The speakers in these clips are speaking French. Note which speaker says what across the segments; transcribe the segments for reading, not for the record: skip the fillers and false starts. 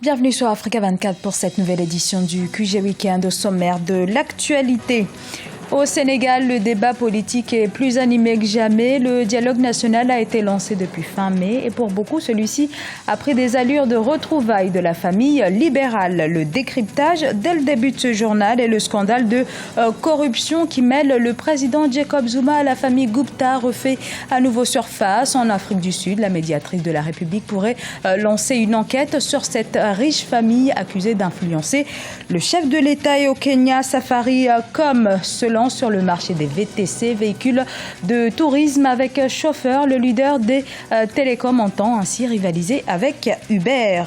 Speaker 1: Bienvenue sur Africa 24 pour cette nouvelle édition du QG Weekend au sommaire de l'actualité. Au Sénégal, le débat politique est plus animé que jamais. Le dialogue national a été lancé depuis fin mai et pour beaucoup, celui-ci a pris des allures de retrouvailles de la famille libérale. Le décryptage dès le début de ce journal est le scandale de corruption qui mêle le président Jacob Zuma à la famille Gupta refait à nouveau surface. En Afrique du Sud, la médiatrice de la République pourrait lancer une enquête sur cette riche famille accusée d'influencer le chef de l'État. Et au Kenya, Safari comme selon sur le marché des VTC, véhicules de tourisme avec chauffeur. Le leader des télécoms entend ainsi rivaliser avec Uber.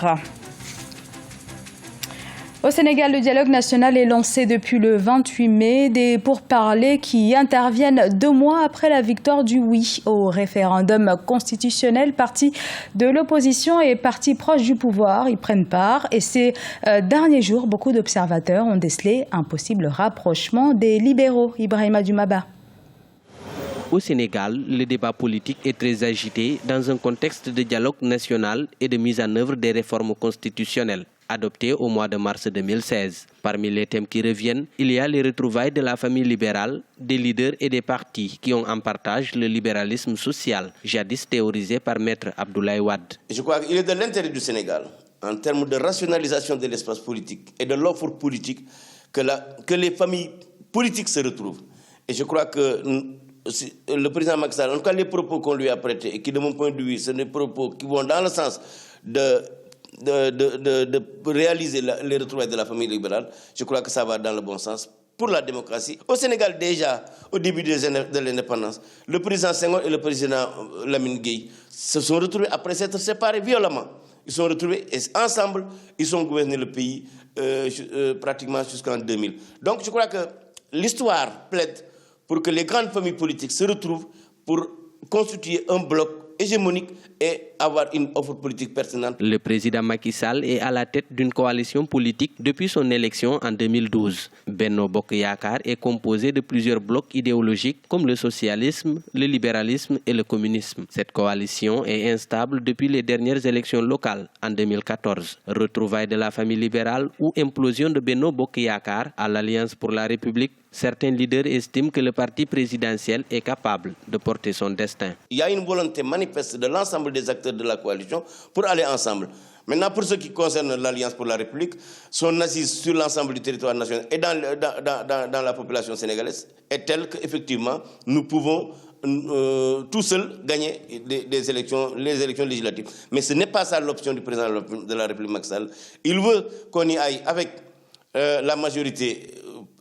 Speaker 1: Au Sénégal, le dialogue national est lancé depuis le 28 mai. Des pourparlers qui interviennent 2 mois après la victoire du oui au référendum constitutionnel. Partis de l'opposition et partis proches du pouvoir y prennent part. Et ces derniers jours, beaucoup d'observateurs ont décelé un possible rapprochement des libéraux. Ibrahima Dumaba.
Speaker 2: Au Sénégal, le débat politique est très agité dans un contexte de dialogue national et de mise en œuvre des réformes constitutionnelles adoptées au mois de mars 2016. Parmi les thèmes qui reviennent, il y a les retrouvailles de la famille libérale, des leaders et des partis qui ont en partage le libéralisme social, jadis théorisé par Maître Abdoulaye Wade.
Speaker 3: Je crois qu'il est de l'intérêt du Sénégal, en termes de rationalisation de l'espace politique et de l'offre politique, que les familles politiques se retrouvent. Et je crois que le président Macky Sall, en tout cas les propos qu'on lui a prêtés, et qui de mon point de vue, ce sont des propos qui vont dans le sens de réaliser les retrouvailles de la famille libérale, je crois que ça va dans le bon sens pour la démocratie. Au Sénégal, déjà, au début de l'indépendance, le président Senghor et le président Lamine Gueye se sont retrouvés après s'être séparés violemment. Ils sont retrouvés et ensemble, ils ont gouverné le pays pratiquement jusqu'en 2000. Donc je crois que l'histoire plaide pour que les grandes familles politiques se retrouvent pour constituer un bloc hégémonique et avoir une offre politique pertinente.
Speaker 2: Le président Macky Sall est à la tête d'une coalition politique depuis son élection en 2012. Benno Bokk Yakaar est composé de plusieurs blocs idéologiques comme le socialisme, le libéralisme et le communisme. Cette coalition est instable depuis les dernières élections locales en 2014. Retrouvailles de la famille libérale ou implosion de Benno Bokk Yakaar à l'Alliance pour la République. Certains leaders estiment que le parti présidentiel est capable de porter son destin.
Speaker 3: Il y a une volonté manifeste de l'ensemble des acteurs de la coalition pour aller ensemble. Maintenant, pour ce qui concerne l'Alliance pour la République, son assise sur l'ensemble du territoire national et dans la population sénégalaise est telle qu'effectivement, nous pouvons tout seuls gagner les élections législatives. Mais ce n'est pas ça l'option du président de la République, Macky Sall. Il veut qu'on y aille avec la majorité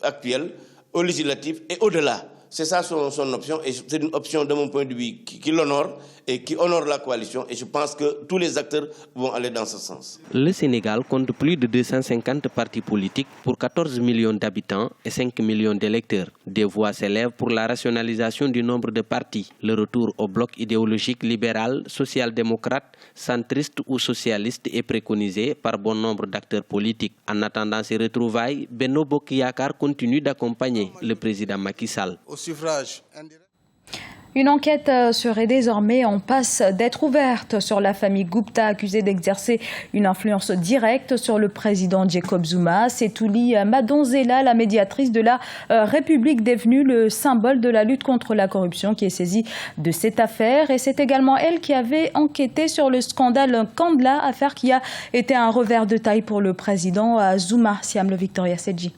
Speaker 3: actuelle, aux législatives et au-delà. C'est ça son option et c'est une option de mon point de vue qui l'honore et qui honore la coalition et je pense que tous les acteurs vont aller dans ce sens.
Speaker 2: Le Sénégal compte plus de 250 partis politiques pour 14 millions d'habitants et 5 millions d'électeurs. Des voix s'élèvent pour la rationalisation du nombre de partis, le retour au bloc idéologique libéral, social-démocrate, centriste ou socialiste est préconisé par bon nombre d'acteurs politiques. En attendant ces retrouvailles, Benno Bokk Yakaar continue d'accompagner le président Macky Sall.
Speaker 1: Une enquête serait désormais en passe d'être ouverte sur la famille Gupta accusée d'exercer une influence directe sur le président Jacob Zuma. C'est Touli Madonzela, la médiatrice de la République, devenue le symbole de la lutte contre la corruption qui est saisie de cette affaire. Et c'est également elle qui avait enquêté sur le scandale Kandla, affaire qui a été un revers de taille pour le président Zuma. Siam le Victoria Sedji.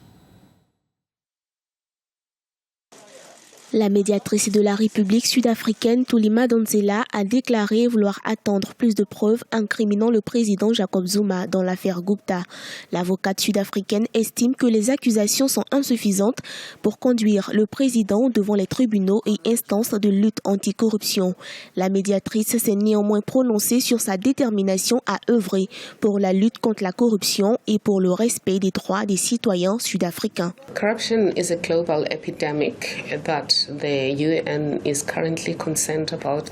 Speaker 4: La médiatrice de la République sud-africaine Touli Madonzela a déclaré vouloir attendre plus de preuves incriminant le président Jacob Zuma dans l'affaire Gupta. L'avocate sud-africaine estime que les accusations sont insuffisantes pour conduire le président devant les tribunaux et instances de lutte anticorruption. La médiatrice s'est néanmoins prononcée sur sa détermination à œuvrer pour la lutte contre la corruption et pour le respect des droits des citoyens sud-africains.
Speaker 5: Corruption is a global epidemic that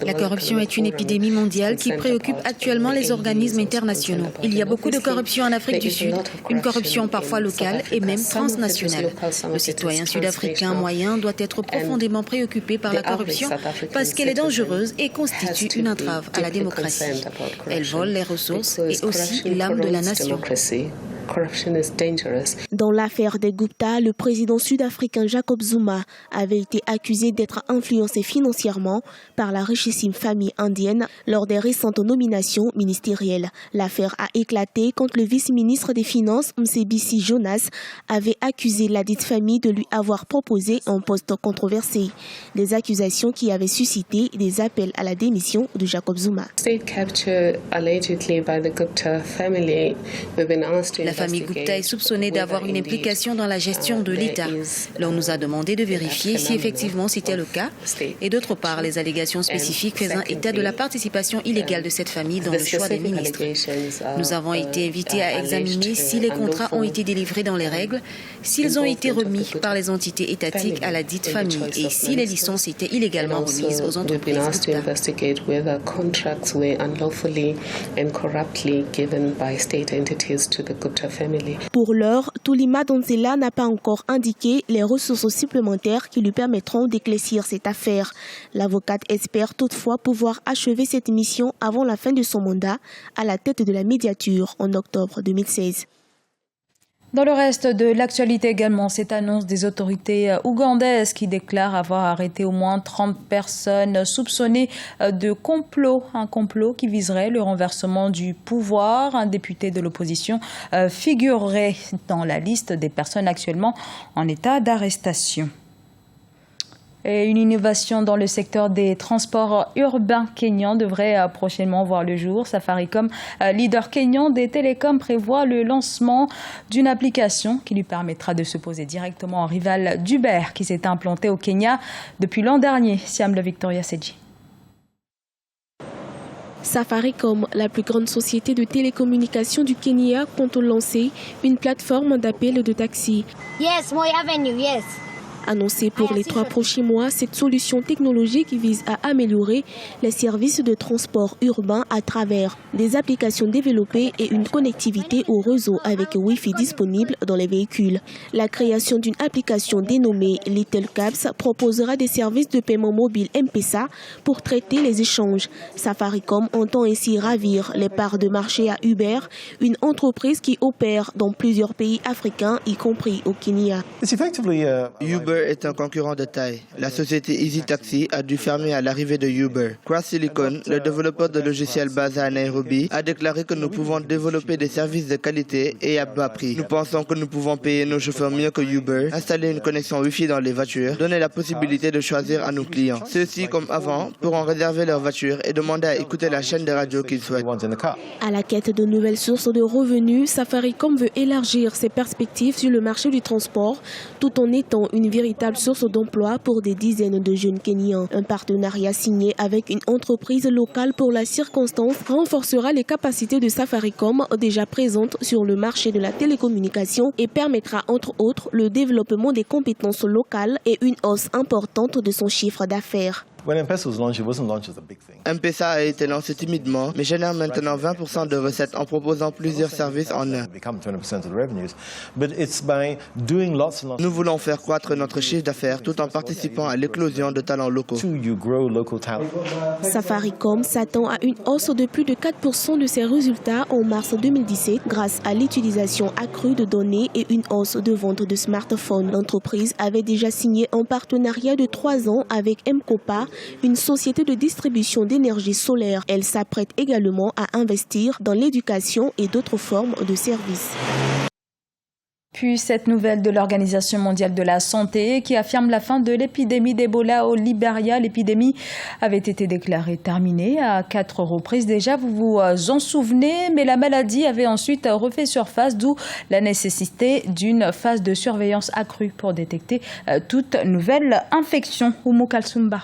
Speaker 5: La corruption est une épidémie mondiale qui préoccupe actuellement les organismes internationaux. Il y a beaucoup de corruption en Afrique du Sud, une corruption parfois locale et même transnationale. Le citoyen sud-africain moyen doit être profondément préoccupé par la corruption parce qu'elle est dangereuse et constitue une entrave à la démocratie. Elle vole les ressources et aussi l'âme de la nation.
Speaker 4: Dans l'affaire des Gupta, le président sud-africain Jacob Zuma avait été accusé d'être influencé financièrement par la richissime famille indienne lors des récentes nominations ministérielles. L'affaire a éclaté quand le vice-ministre des Finances, Mcebisi Jonas, avait accusé la dite famille de lui avoir proposé un poste controversé. Des accusations qui avaient suscité des appels à la démission de Jacob Zuma.
Speaker 5: La famille Gupta est soupçonnée d'avoir une implication dans la gestion de l'État. L'on nous a demandé de vérifier si effectivement c'était le cas et d'autre part les allégations spécifiques faisant état de la participation illégale de cette famille dans le choix des ministres. Nous avons été invités à examiner si les contrats ont été délivrés dans les règles, s'ils ont été remis par les entités étatiques à la dite famille et si les licences étaient illégalement remises aux entreprises Gupta.
Speaker 4: Pour l'heure, Thuli Madonsela n'a pas encore indiqué les ressources supplémentaires qui lui permettront d'éclaircir cette affaire. L'avocate espère toutefois pouvoir achever cette mission avant la fin de son mandat à la tête de la médiature en octobre 2016.
Speaker 1: Dans le reste de l'actualité également, cette annonce des autorités ougandaises qui déclarent avoir arrêté au moins 30 personnes soupçonnées de complot. Un complot qui viserait le renversement du pouvoir. Un député de l'opposition figurerait dans la liste des personnes actuellement en état d'arrestation. Et une innovation dans le secteur des transports urbains kenyans devrait prochainement voir le jour. Safaricom, leader kenyan des télécoms, prévoit le lancement d'une application qui lui permettra de se poser directement en rival d'Uber qui s'est implanté au Kenya depuis l'an dernier. Siam le Victoria Seji.
Speaker 4: Safaricom, la plus grande société de télécommunications du Kenya, compte lancer une plateforme d'appel de taxi.
Speaker 6: Yes, Moi Avenue, yes.
Speaker 4: Annoncée pour les 3 prochains mois, cette solution technologique vise à améliorer les services de transport urbain à travers des applications développées et une connectivité au réseau avec Wi-Fi disponible dans les véhicules. La création d'une application dénommée Little Cabs proposera des services de paiement mobile M-Pesa pour traiter les échanges. Safaricom entend ainsi ravir les parts de marché à Uber, une entreprise qui opère dans plusieurs pays africains, y compris au Kenya.
Speaker 7: Uber est un concurrent de taille. La société Easy Taxi a dû fermer à l'arrivée de Uber. Cross Silicon, le développeur de logiciels basé à Nairobi, a déclaré que nous pouvons développer des services de qualité et à bas prix. Nous pensons que nous pouvons payer nos chauffeurs mieux que Uber, installer une connexion Wi-Fi dans les voitures, donner la possibilité de choisir à nos clients. Ceux-ci, comme avant, pourront réserver leur voiture et demander à écouter la chaîne de radio qu'ils souhaitent.
Speaker 4: À la quête de nouvelles sources de revenus, Safaricom veut élargir ses perspectives sur le marché du transport tout en étant une véritable source d'emploi pour des dizaines de jeunes Kenyans. Un partenariat signé avec une entreprise locale pour la circonstance renforcera les capacités de Safaricom déjà présentes sur le marché de la télécommunication et permettra entre autres le développement des compétences locales et une hausse importante de son chiffre d'affaires.
Speaker 7: M-Pesa a été lancé timidement, mais génère maintenant 20% de recettes en proposant plusieurs services en un. Nous voulons faire croître notre chiffre d'affaires tout en participant à l'éclosion de talents locaux.
Speaker 4: Safaricom s'attend à une hausse de plus de 4% de ses résultats en mars 2017 grâce à l'utilisation accrue de données et une hausse de vente de smartphones. L'entreprise avait déjà signé un partenariat de 3 ans avec M-Kopa, une société de distribution d'énergie solaire. Elle s'apprête également à investir dans l'éducation et d'autres formes de services.
Speaker 1: Puis cette nouvelle de l'Organisation mondiale de la santé qui affirme la fin de l'épidémie d'Ebola au Libéria. L'épidémie avait été déclarée terminée à 4 reprises déjà, vous vous en souvenez, mais la maladie avait ensuite refait surface, d'où la nécessité d'une phase de surveillance accrue pour détecter toute nouvelle infection. Oumou Kalsumba.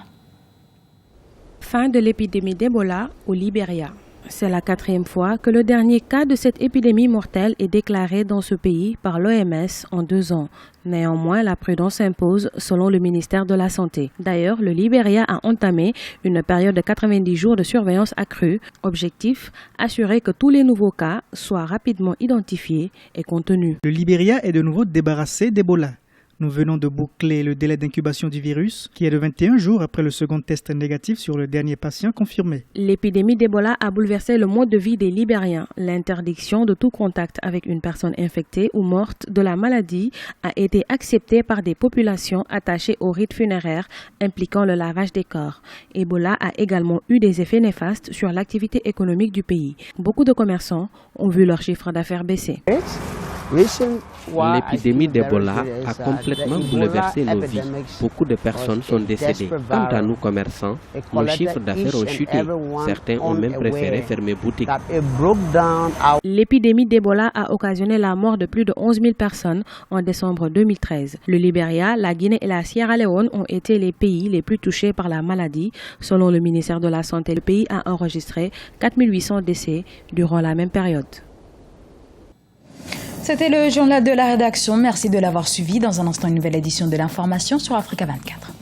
Speaker 8: Fin de l'épidémie d'Ebola au Libéria. C'est la 4e fois que le dernier cas de cette épidémie mortelle est déclaré dans ce pays par l'OMS en 2 ans. Néanmoins, la prudence s'impose selon le ministère de la Santé. D'ailleurs, le Libéria a entamé une période de 90 jours de surveillance accrue. Objectif, assurer que tous les nouveaux cas soient rapidement identifiés et contenus.
Speaker 9: Le Libéria est de nouveau débarrassé d'Ebola. Nous venons de boucler le délai d'incubation du virus, qui est de 21 jours après le second test négatif sur le dernier patient confirmé.
Speaker 8: L'épidémie d'Ebola a bouleversé le mode de vie des Libériens. L'interdiction de tout contact avec une personne infectée ou morte de la maladie a été acceptée par des populations attachées au rite funéraire impliquant le lavage des corps. Ebola a également eu des effets néfastes sur l'activité économique du pays. Beaucoup de commerçants ont vu leur chiffre d'affaires baisser.
Speaker 2: L'épidémie d'Ebola a complètement bouleversé nos vies. Beaucoup de personnes sont décédées. Quant à nous commerçants, nos chiffres d'affaires ont chuté. Certains ont même préféré fermer boutique.
Speaker 8: L'épidémie d'Ebola a occasionné la mort de plus de 11 000 personnes en décembre 2013. Le Libéria, la Guinée et la Sierra Leone ont été les pays les plus touchés par la maladie. Selon le ministère de la Santé, le pays a enregistré 4 800 décès durant la même période.
Speaker 1: C'était le journal de la rédaction. Merci de l'avoir suivi. Dans un instant, une nouvelle édition de l'information sur Africa 24.